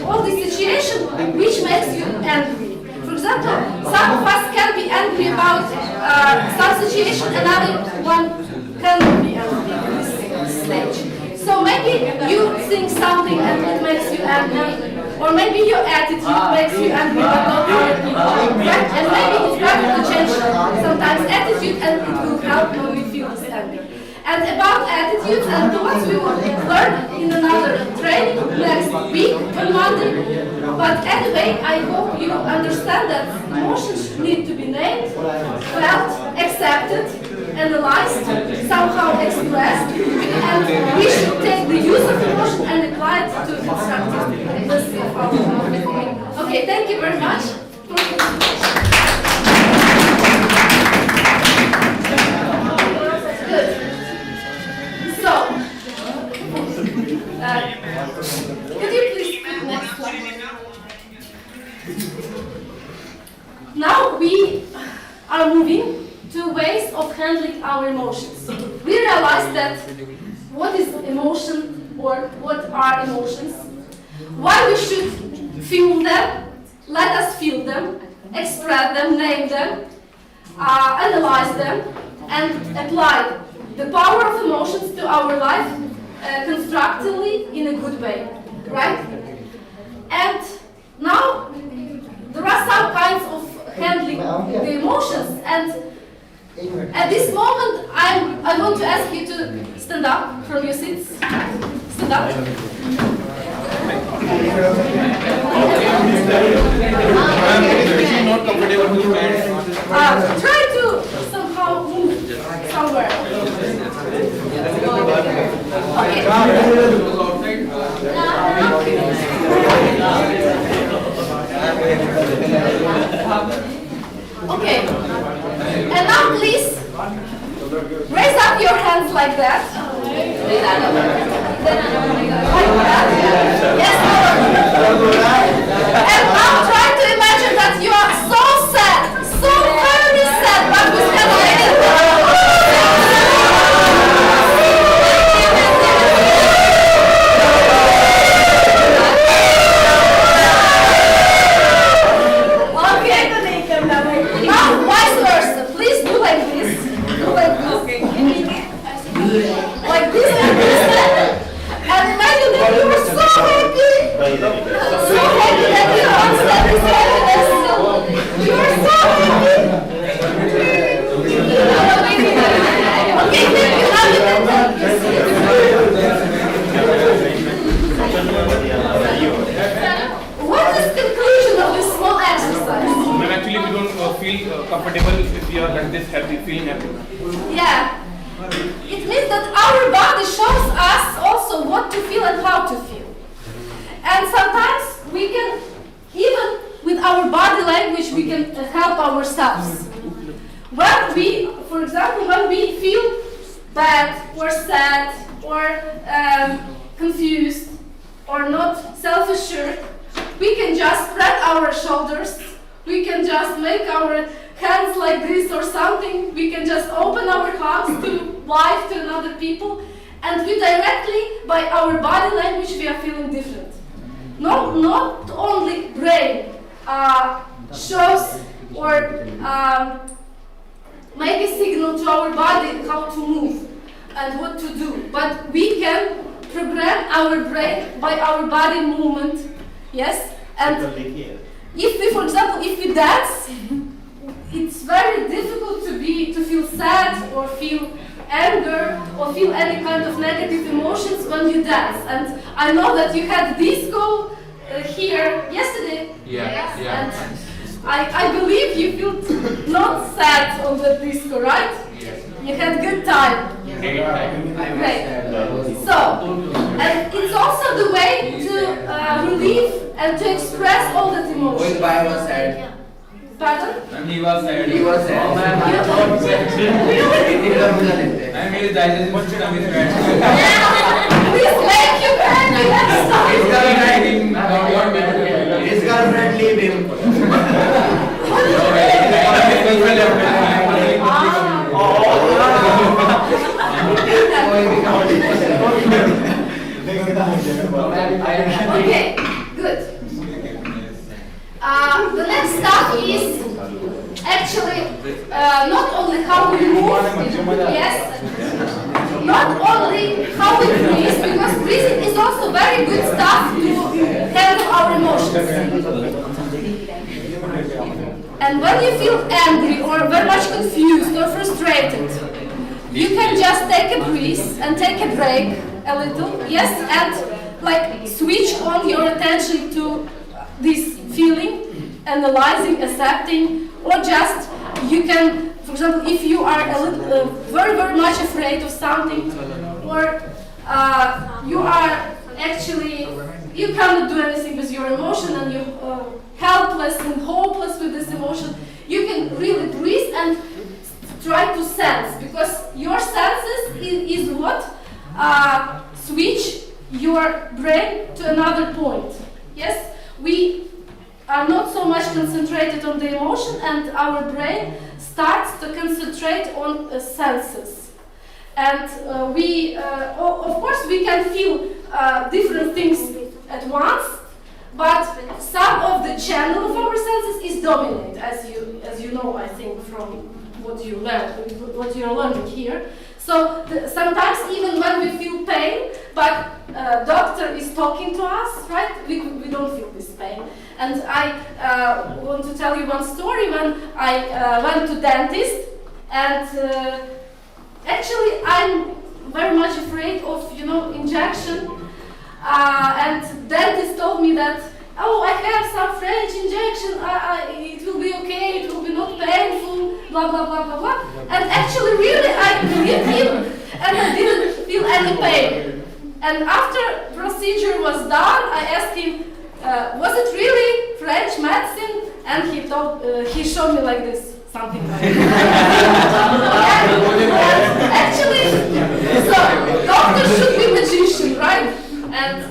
all the situation which makes you angry. For example, some of us can be angry about some situation, another one can be angry at this stage. So maybe you think something and it makes you angry, or maybe your attitude makes you angry but not other people, right? And maybe it's better to change sometimes attitude, and it will help when we feel this anger. And about attitudes and thoughts, we will learn in another training next week on Monday. But anyway, I hope you understand that emotions need to be named, felt, accepted, analyzed, somehow expressed, and we should take the use of emotion and apply it to constructiveness of our life. Okay, thank you very much. Good. So, could you please put next slide? Now we are moving to ways of handling our emotions. We realize that what is emotion, or what are emotions, why we should feel them, let us feel them, express them, name them, analyze them and apply the power of emotions to our life constructively in a good way, right? And now there are some kinds of handling the emotions, and at this moment I want to ask you to stand up from your seats. Stand up. I'm not comfortable with hands. Try to somehow move somewhere. Okay. And now please raise up your hands like that. Like that. Yes. And now try to imagine that you are so sad, so very sad, but we can make it. Now, vice versa. Please do like this. Do like this. Like this and this. And imagine that you are so happy. So happy that you understand this happiness. You are so happy. Okay, thank you. Now you can take your seat. What is the conclusion of this small exercise? And actually we don't feel comfortable if we are like this happy, feeling happy. Yeah. It means that our body shows us also what to feel and how to feel. And sometimes we can, even with our body language, we can help ourselves. When we, for example, when we feel bad or sad or confused or not self-assured, we can just spread our shoulders. We can just make our hands like this or something. We can just open our hearts to life, to another people. And we directly, by our body language, we are feeling different. Not only brain shows or make a signal to our body how to move and what to do, but we can program our brain by our body movement. Yes? And if we, for example, if we dance, it's very difficult to feel sad or feel anger or feel any kind of negative emotions when you dance. And I know that you had disco here yesterday. Yeah. And I believe you feel not sad on the disco, right? Yes. You had good time. Great. So, and it's also the way to relieve and to express all that emotion. was sad. Pardon? And he was sad. Really? And his digestive system is bad. Please make you happy next time. His girlfriend leave him. Okay, good. The next stuff is actually not only how we move, yes, not only how we breathe, because breathing is also very good stuff to handle our emotions. And when you feel angry or very much confused or frustrated, you can just take a breath and take a break a little, yes, and like switch on your attention to this feeling, analyzing, accepting, or just you can, for example, if you are a little, very much afraid of something, or you are actually, you cannot do anything with your emotion and you're helpless and hopeless with this emotion, you can really breathe and try to sense, because your senses is what switch your brain to another point. Yes, we are not so much concentrated on the emotion, and our brain starts to concentrate on senses. And we, of course, we can feel different things at once, but some of the channel of our senses is dominant, as you know, I think, from what you learn, what you're learning here. So sometimes even when we feel pain, but doctor is talking to us, right? We don't feel this pain. And I want to tell you one story when I went to dentist, and actually I'm very much afraid of, you know, injection. And dentist told me that, oh, I have some French injection, it will be okay, it will be not painful, blah, blah, blah, blah, blah. And actually, really, I believed him, and I didn't feel any pain. And after procedure was done, I asked him, was it really French medicine? And he showed me like this, something like that. Actually, so doctor should be magician, right? And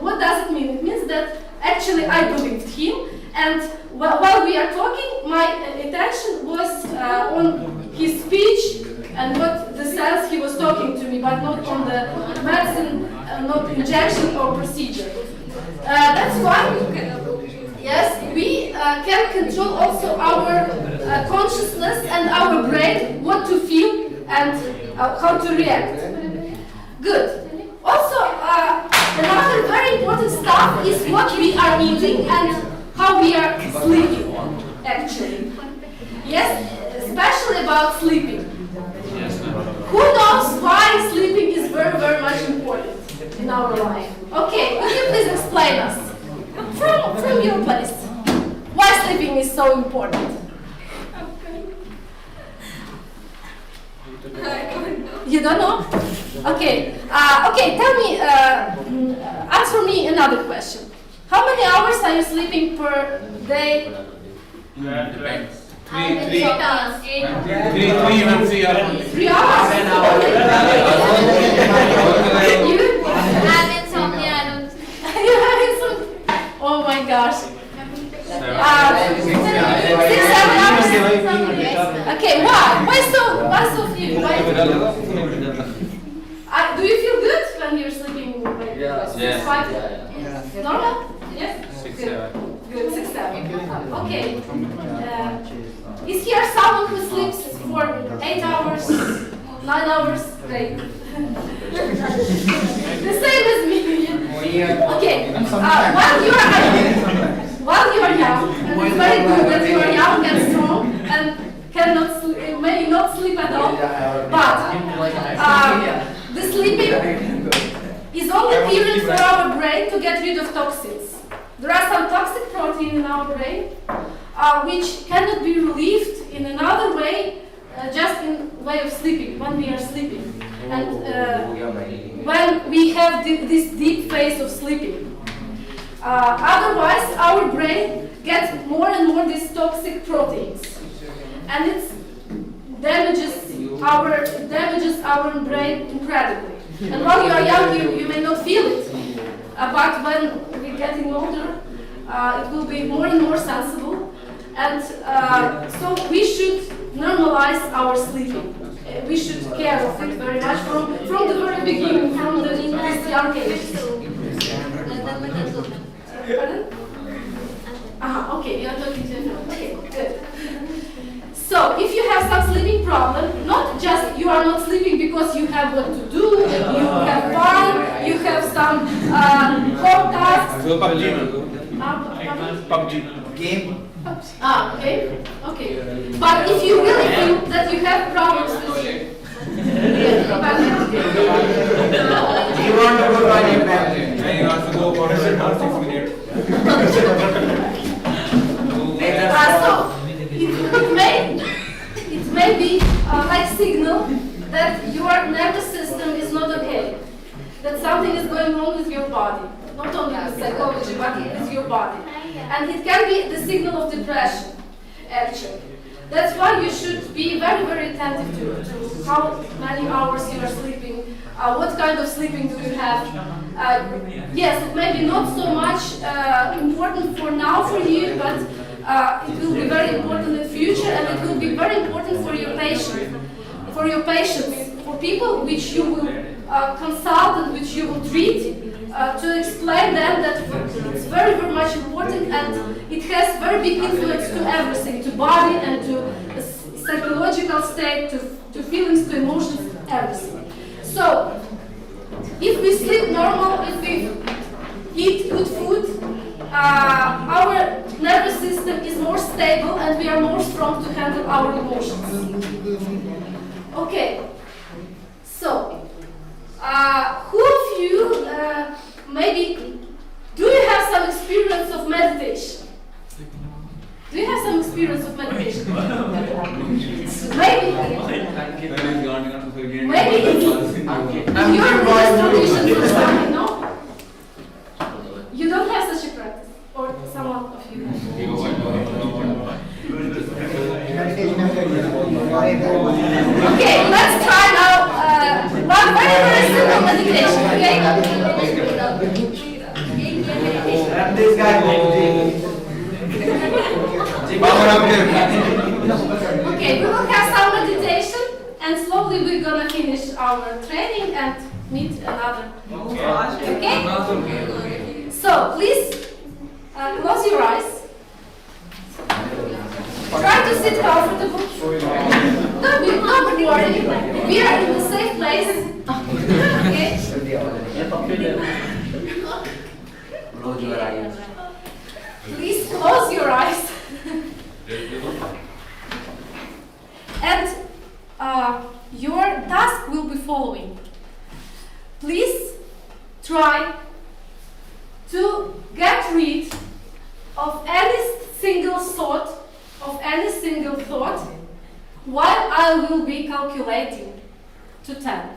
what does it mean? It means that actually I believed him, and while we are talking, my attention was on his speech and what the sense he was talking to me, but not on the medicine, not injection or procedure. That's why, yes, we can control also our consciousness and our brain, what to feel and how to react. Good. Also, another very important stuff is what we are eating and how we are sleeping, actually. Yes, especially about sleeping. Who knows why sleeping is very, very much important in our life? Okay, would you please explain us, from your place, why sleeping is so important? You don't know? Okay. Okay. Tell me. Answer me another question. How many hours are you sleeping per day? Depends. 3 even 3 hours. 3 hours. You? I have insomnia. You have insomnia. Oh my gosh. 6, 7 hours. Okay. Why? Why so few? Why? Do you feel good when you're sleeping? Like, Yes. 6, 5? Normal? Yes? 6, Good. 7. Good, 6, 7. Okay. Is here someone who sleeps for 8 hours, 9 hours? Great. The same as me. Okay. While you are young, and it's very good that you are young and strong and cannot sleep, may not sleep at all, but the sleeping is only period for our brain to get rid of toxins. There are some toxic protein in our brain which cannot be relieved in another way, just in way of sleeping, when we are sleeping. And when we have this deep phase of sleeping. Otherwise, our brain gets more and more these toxic proteins, and it damages our brain incredibly. And while you are young, you may not feel it, but when we're getting older, it will be more and more sensible. And so we should normalize our sleeping. We should care of it very much from the very beginning, from this young age. Pardon? Okay, you're talking to me. Okay, good. So, if you have some sleeping problem, not just you are not sleeping because you have what to do, you have fun, you have some home tasks. PUBG. Game. Okay, okay. But if you really feel that you have problems with Do you want to go by your family? You have to go for 6 minutes. so it may be like signal that your nervous system is not okay, that something is going on with your body, not only with psychology but with your body, and it can be the signal of depression, actually. That's why you should be very, very attentive to how many hours you are sleeping, what kind of sleeping do you have. Yes, it may be not so much important for now for you, but it will be very important in the future, and it will be very important for your patients, for people which you will consult and which you will treat, to explain them that it's very, very much important, and it has very big influence to everything, to body and to psychological state, to feelings, to emotions, everything. So, if we sleep normal, if we eat good food, our nervous system is more stable and we are more strong to handle our emotions. Okay, so, who of you, maybe, do you have some experience of meditation? Do you have some experience of meditation? Maybe it's your religious tradition or something, no? You don't have such a practice, or someone of you have? Okay, let's try now one very simple meditation, okay? Okay, we will have some meditation and slowly we're gonna finish our training and meet another. Okay? So please close your eyes. Try to sit comfortable. Don't worry. We are in a safe place. Okay? Close your eyes. Please close your eyes. And your task will be following. Please try to get rid of any single thought, while I will be calculating to 10.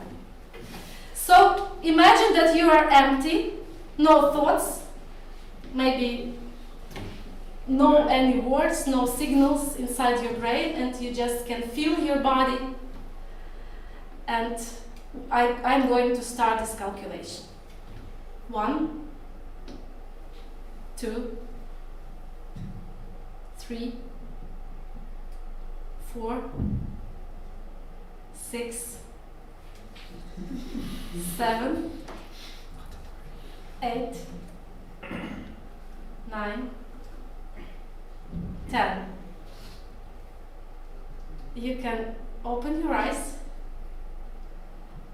So imagine that you are empty, no thoughts, maybe no any words, no signals inside your brain, and you just can feel your body. And I'm going to start this calculation. 1, 2, 3, 4, 6, 7, 8, 9, 10. You can open your eyes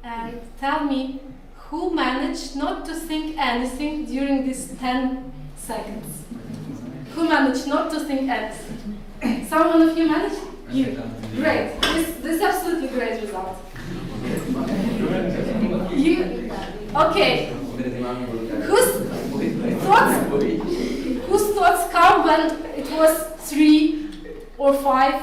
and tell me who managed not to think anything during these 10 seconds. Who managed not to think anything? Someone of you managed? You. Great. This is absolutely great result. You. Okay. Whose thoughts come when it was 3 or 5?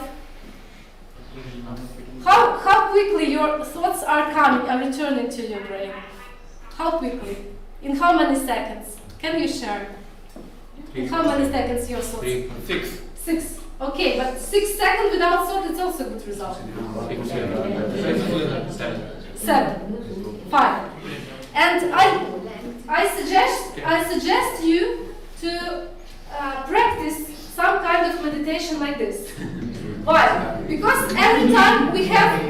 How quickly your thoughts are coming and returning to your brain? How quickly? In how many seconds? Can you share? In how many seconds your thoughts? 6. 6. Okay, but 6 seconds without thought is also a good result. 7. 5. And I suggest you to practice some kind of meditation like this. Why? Because every time we have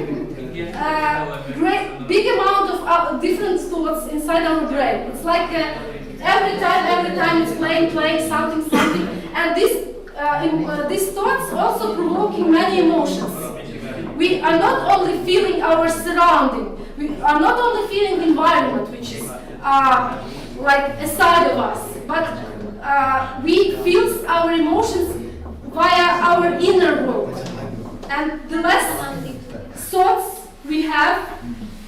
big amount of different thoughts inside our brain. It's like every time it's playing something, and these thoughts also provoking many emotions. We are not only feeling our surrounding, we are not only feeling the environment, which is like a side of us, but we feel our emotions via our inner world. And the less thoughts we have,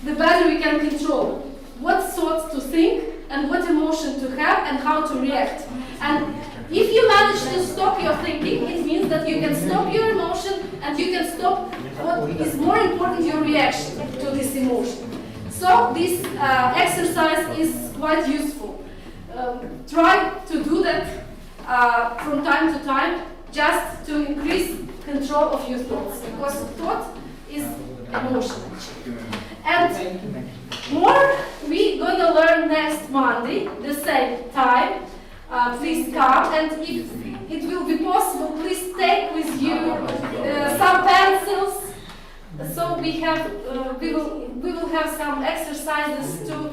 the better we can control what thoughts to think and what emotion to have and how to react. And if you manage to stop your thinking, it means that you can stop your emotion and you can stop what is more important, your reaction to this emotion. So this exercise is quite useful. Try to do that from time to time, just to increase control of your thoughts, because thought is emotion. And more we're going to learn next Monday, the same time. Please come, and if it will be possible, please take with you some pencils. So we will have some exercises to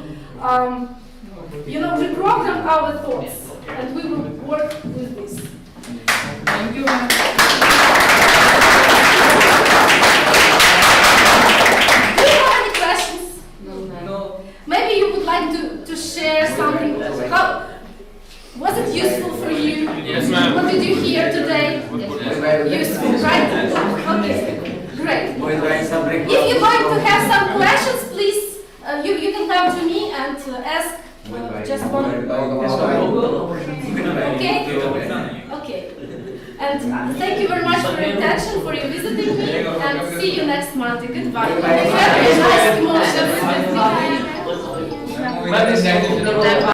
reprogram our thoughts, and we will work with this. Thank you. How was it useful for you? Yes, ma'am. What did you hear today? Useful, right? Okay, great. If you're going to have some questions, please, you can come to me and ask just one. Okay? Okay. And thank you very much for your attention, for your visiting me, and see you next Monday. Goodbye. Have a nice emotion.